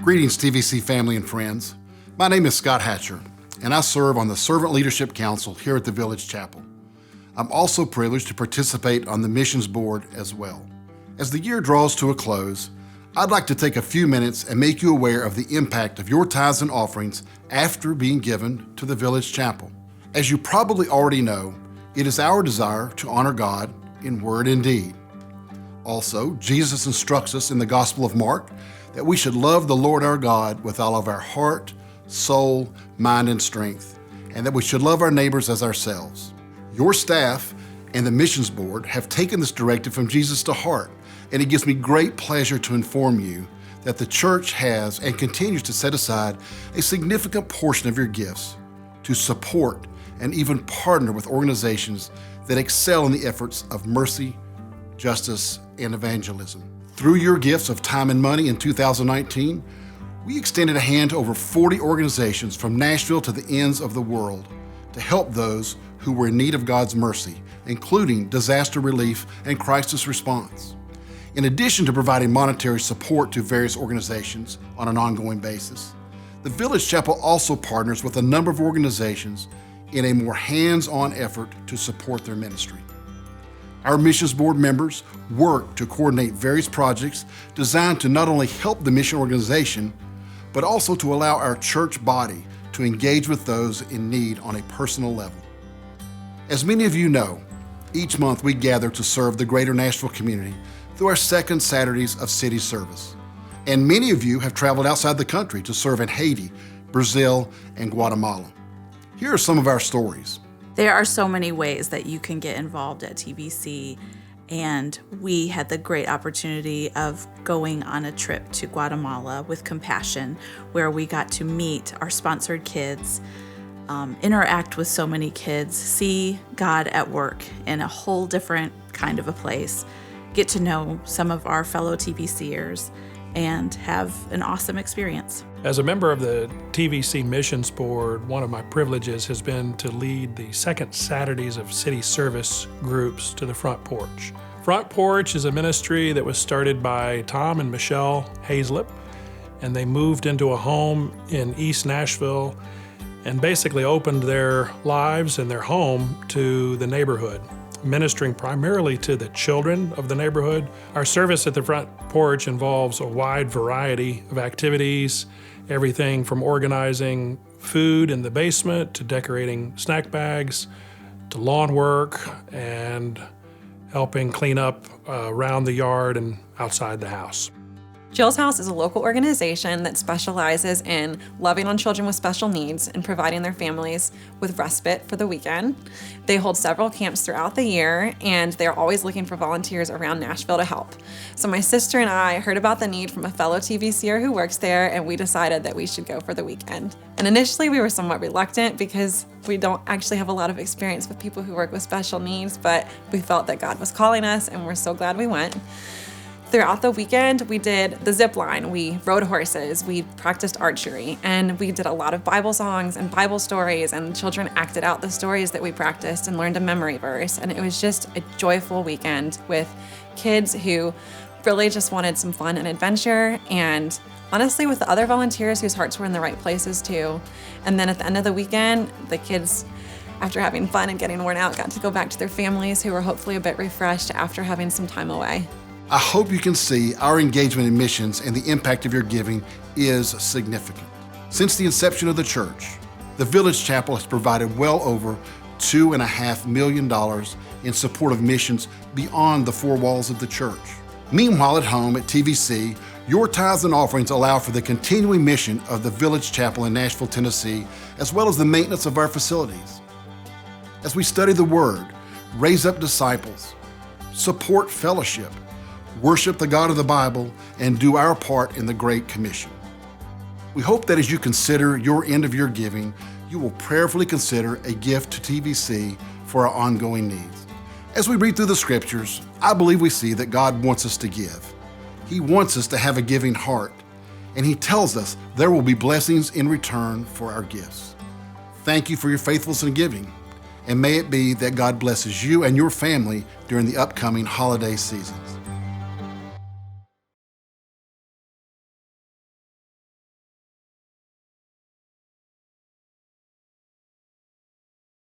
Greetings, TVC family and friends. My name is Scott Hatcher, and I serve on the Servant Leadership Council here at the Village Chapel. I'm also privileged to participate on the Missions Board as well. As the year draws to a close, I'd like to take a few minutes and make you aware of the impact of your tithes and offerings after being given to the Village Chapel. As you probably already know, it is our desire to honor God in word and deed. Also, Jesus instructs us in the Gospel of Mark that we should love the Lord our God with all of our heart, soul, mind, and strength, and that we should love our neighbors as ourselves. Your staff and the Missions Board have taken this directive from Jesus to heart, and it gives me great pleasure to inform you that the church has and continues to set aside a significant portion of your gifts to support and even partner with organizations that excel in the efforts of mercy, justice, and evangelism. Through your gifts of time and money in 2019, we extended a hand to over 40 organizations from Nashville to the ends of the world to help those who were in need of God's mercy, including disaster relief and crisis response. In addition to providing monetary support to various organizations on an ongoing basis, the Village Chapel also partners with a number of organizations in a more hands-on effort to support their ministry. Our Missions Board members work to coordinate various projects designed to not only help the mission organization, but also to allow our church body to engage with those in need on a personal level. As many of you know, each month we gather to serve the greater Nashville community through our second Saturdays of City Service. And many of you have traveled outside the country to serve in Haiti, Brazil, and Guatemala. Here are some of our stories. There are so many ways that you can get involved at TVC, and we had the great opportunity of going on a trip to Guatemala with Compassion, where we got to meet our sponsored kids, interact with so many kids, see God at work in a whole different kind of a place, get to know some of our fellow TVCers, and have an awesome experience. As a member of the TVC Missions Board, one of my privileges has been to lead the second Saturdays of City Service groups to the Front Porch. Front Porch is a ministry that was started by Tom and Michelle Hazlip, and they moved into a home in East Nashville and basically opened their lives and their home to the neighborhood, ministering primarily to the children of the neighborhood. Our service at the Front Porch involves a wide variety of activities, everything from organizing food in the basement to decorating snack bags to lawn work and helping clean up around the yard and outside the house. Jill's House is a local organization that specializes in loving on children with special needs and providing their families with respite for the weekend. They hold several camps throughout the year, and they're always looking for volunteers around Nashville to help. So my sister and I heard about the need from a fellow TVCer who works there, and we decided that we should go for the weekend. And initially we were somewhat reluctant because we don't actually have a lot of experience with people who work with special needs, but we felt that God was calling us, and we're so glad we went. Throughout the weekend, we did the zip line, we rode horses, we practiced archery, and we did a lot of Bible songs and Bible stories, and children acted out the stories that we practiced and learned a memory verse. And it was just a joyful weekend with kids who really just wanted some fun and adventure, and honestly with the other volunteers whose hearts were in the right places too. And then at the end of the weekend, the kids, after having fun and getting worn out, got to go back to their families who were hopefully a bit refreshed after having some time away. I hope you can see our engagement in missions and the impact of your giving is significant. Since the inception of the church, the Village Chapel has provided well over $2.5 million in support of missions beyond the four walls of the church. Meanwhile, at home at TVC, your tithes and offerings allow for the continuing mission of the Village Chapel in Nashville, Tennessee, as well as the maintenance of our facilities. As we study the Word, raise up disciples, support fellowship, worship the God of the Bible, and do our part in the Great Commission. We hope that as you consider your end of your giving, you will prayerfully consider a gift to TVC for our ongoing needs. As we read through the scriptures, I believe we see that God wants us to give. He wants us to have a giving heart, and He tells us there will be blessings in return for our gifts. Thank you for your faithfulness in giving, and may it be that God blesses you and your family during the upcoming holiday seasons.